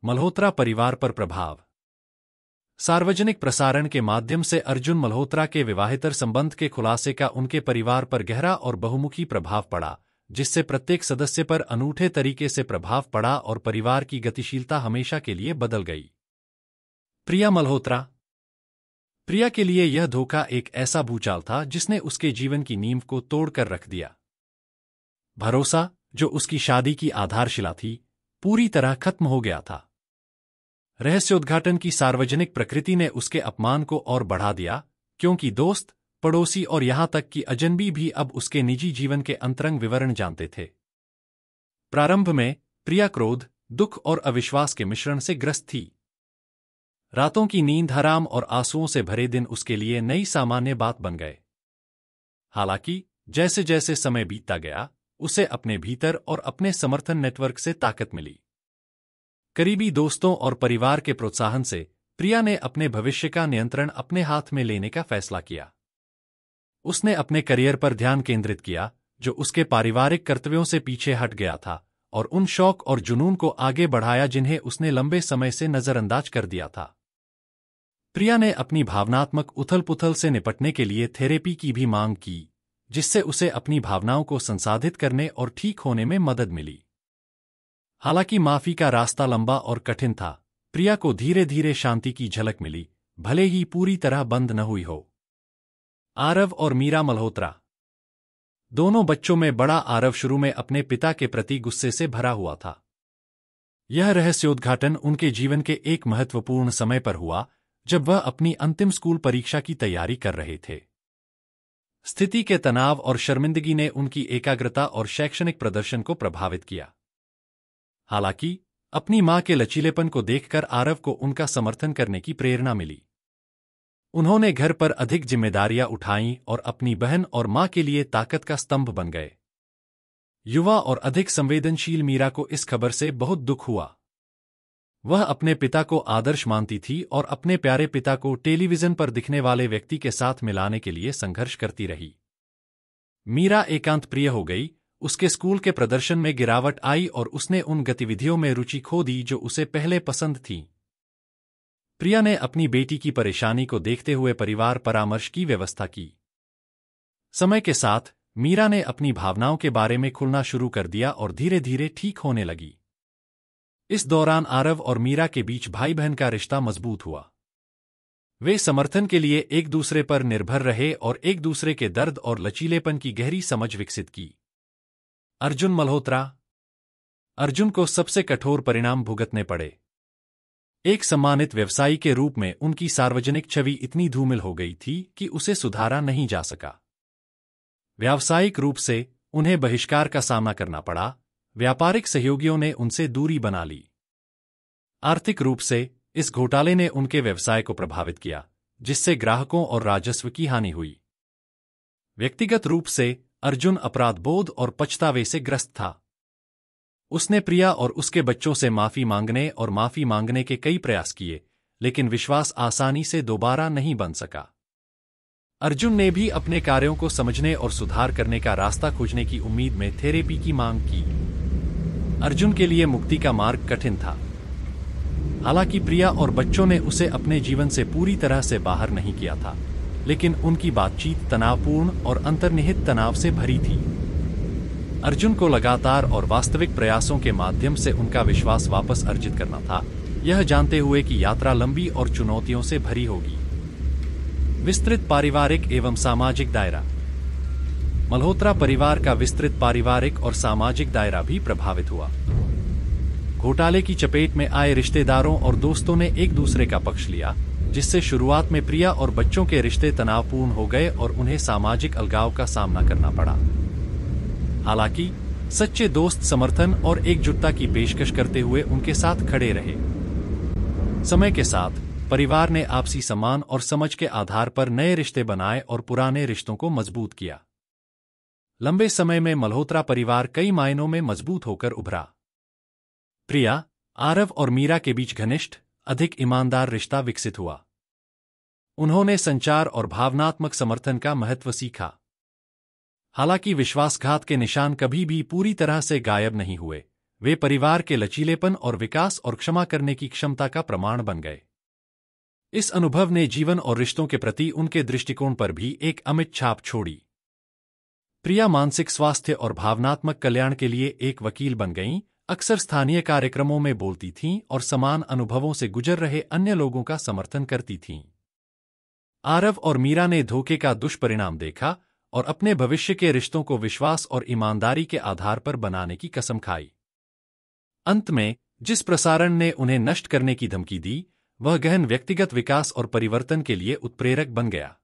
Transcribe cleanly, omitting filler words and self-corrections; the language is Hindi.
मल्होत्रा परिवार पर प्रभाव। सार्वजनिक प्रसारण के माध्यम से अर्जुन मल्होत्रा के विवाहेतर संबंध के खुलासे का उनके परिवार पर गहरा और बहुमुखी प्रभाव पड़ा, जिससे प्रत्येक सदस्य पर अनूठे तरीके से प्रभाव पड़ा और परिवार की गतिशीलता हमेशा के लिए बदल गई। प्रिया मल्होत्रा। प्रिया के लिए यह धोखा एक ऐसा भूचाल था जिसने उसके जीवन की नींव को तोड़कर रख दिया। भरोसा, जो उसकी शादी की आधारशिला थी, पूरी तरह खत्म हो गया था। रहस्योद्घाटन की सार्वजनिक प्रकृति ने उसके अपमान को और बढ़ा दिया, क्योंकि दोस्त, पड़ोसी और यहां तक कि अजनबी भी अब उसके निजी जीवन के अंतरंग विवरण जानते थे। प्रारंभ में प्रिया क्रोध, दुख और अविश्वास के मिश्रण से ग्रस्त थी। रातों की नींद हराम और आंसुओं से भरे दिन उसके लिए नई सामान्य बात बन गए। हालांकि जैसे जैसे समय बीतता गया, उसे अपने भीतर और अपने समर्थन नेटवर्क से ताकत मिली। करीबी दोस्तों और परिवार के प्रोत्साहन से प्रिया ने अपने भविष्य का नियंत्रण अपने हाथ में लेने का फैसला किया। उसने अपने करियर पर ध्यान केंद्रित किया, जो उसके पारिवारिक कर्तव्यों से पीछे हट गया था, और उन शौक और जुनून को आगे बढ़ाया जिन्हें उसने लंबे समय से नजरअंदाज कर दिया था। प्रिया ने अपनी भावनात्मक उथल-पुथल से निपटने के लिए थेरेपी की भी मांग की, जिससे उसे अपनी भावनाओं को संसाधित करने और ठीक होने में मदद मिली। हालांकि माफी का रास्ता लंबा और कठिन था, प्रिया को धीरे धीरे शांति की झलक मिली, भले ही पूरी तरह बंद न हुई हो। आरव और मीरा मल्होत्रा। दोनों बच्चों में बड़ा आरव शुरू में अपने पिता के प्रति गुस्से से भरा हुआ था। यह रहस्योद्घाटन उनके जीवन के एक महत्वपूर्ण समय पर हुआ, जब वह अपनी अंतिम स्कूल परीक्षा की तैयारी कर रहे थे। स्थिति के तनाव और शर्मिंदगी ने उनकी एकाग्रता और शैक्षणिक प्रदर्शन को प्रभावित किया। हालांकि अपनी मां के लचीलेपन को देखकर आरव को उनका समर्थन करने की प्रेरणा मिली। उन्होंने घर पर अधिक जिम्मेदारियां उठाईं और अपनी बहन और मां के लिए ताकत का स्तंभ बन गए। युवा और अधिक संवेदनशील मीरा को इस खबर से बहुत दुख हुआ। वह अपने पिता को आदर्श मानती थी और अपने प्यारे पिता को टेलीविजन पर दिखने वाले व्यक्ति के साथ मिलाने के लिए संघर्ष करती रही। मीरा एकांत प्रिय हो गई, उसके स्कूल के प्रदर्शन में गिरावट आई और उसने उन गतिविधियों में रुचि खो दी जो उसे पहले पसंद थीं। प्रिया ने अपनी बेटी की परेशानी को देखते हुए परिवार परामर्श की व्यवस्था की। समय के साथ मीरा ने अपनी भावनाओं के बारे में खुलना शुरू कर दिया और धीरे धीरे ठीक होने लगी। इस दौरान आरव और मीरा के बीच भाई बहन का रिश्ता मजबूत हुआ। वे समर्थन के लिए एक दूसरे पर निर्भर रहे और एक दूसरे के दर्द और लचीलेपन की गहरी समझ विकसित की। अर्जुन मल्होत्रा। अर्जुन को सबसे कठोर परिणाम भुगतने पड़े। एक सम्मानित व्यवसायी के रूप में उनकी सार्वजनिक छवि इतनी धूमिल हो गई थी कि उसे सुधारा नहीं जा सका। व्यावसायिक रूप से उन्हें बहिष्कार का सामना करना पड़ा, व्यापारिक सहयोगियों ने उनसे दूरी बना ली। आर्थिक रूप से इस घोटाले ने उनके व्यवसाय को प्रभावित किया, जिससे ग्राहकों और राजस्व की हानि हुई। व्यक्तिगत रूप से अर्जुन अपराधबोध और पछतावे से ग्रस्त था। उसने प्रिया और उसके बच्चों से माफी मांगने और माफी मांगने के कई प्रयास किए, लेकिन विश्वास आसानी से दोबारा नहीं बन सका। अर्जुन ने भी अपने कार्यों को समझने और सुधार करने का रास्ता खोजने की उम्मीद में थेरेपी की मांग की। अर्जुन के लिए मुक्ति का मार्ग कठिन था। हालांकि प्रिया और बच्चों ने उसे अपने जीवन से पूरी तरह से बाहर नहीं किया था, लेकिन उनकी बातचीत तनावपूर्ण और अंतर्निहित तनाव से भरी थी। अर्जुन को लगातार और वास्तविक प्रयासों के माध्यम से उनका विश्वास वापस अर्जित करना था, यह जानते हुए कि यात्रा लंबी और चुनौतियों से भरी होगी। विस्तृत पारिवारिक एवं सामाजिक दायरा। मल्होत्रा परिवार का विस्तृत पारिवारिक और सामाजिक दायरा भी प्रभावित हुआ। घोटाले की चपेट में आए रिश्तेदारों और दोस्तों ने एक दूसरे का पक्ष लिया, जिससे शुरुआत में प्रिया और बच्चों के रिश्ते तनावपूर्ण हो गए और उन्हें सामाजिक अलगाव का सामना करना पड़ा। हालांकि सच्चे दोस्त समर्थन और एकजुटता की पेशकश करते हुए उनके साथ खड़े रहे। समय के साथ परिवार ने आपसी सम्मान और समझ के आधार पर नए रिश्ते बनाए और पुराने रिश्तों को मजबूत किया। लंबे समय में मल्होत्रा परिवार कई मायनों में मजबूत होकर उभरा। प्रिया, आरव और मीरा के बीच घनिष्ठ, अधिक ईमानदार रिश्ता विकसित हुआ। उन्होंने संचार और भावनात्मक समर्थन का महत्व सीखा। हालांकि विश्वासघात के निशान कभी भी पूरी तरह से गायब नहीं हुए, वे परिवार के लचीलेपन और विकास और क्षमा करने की क्षमता का प्रमाण बन गए। इस अनुभव ने जीवन और रिश्तों के प्रति उनके दृष्टिकोण पर भी एक अमिट छाप छोड़ी। प्रिया मानसिक स्वास्थ्य और भावनात्मक कल्याण के लिए एक वकील बन गईं, अक्सर स्थानीय कार्यक्रमों में बोलती थीं और समान अनुभवों से गुजर रहे अन्य लोगों का समर्थन करती थीं। आरव और मीरा ने धोखे का दुष्परिणाम देखा और अपने भविष्य के रिश्तों को विश्वास और ईमानदारी के आधार पर बनाने की कसम खाई। अंत में, जिस प्रसारण ने उन्हें नष्ट करने की धमकी दी, वह गहन व्यक्तिगत विकास और परिवर्तन के लिए उत्प्रेरक बन गया।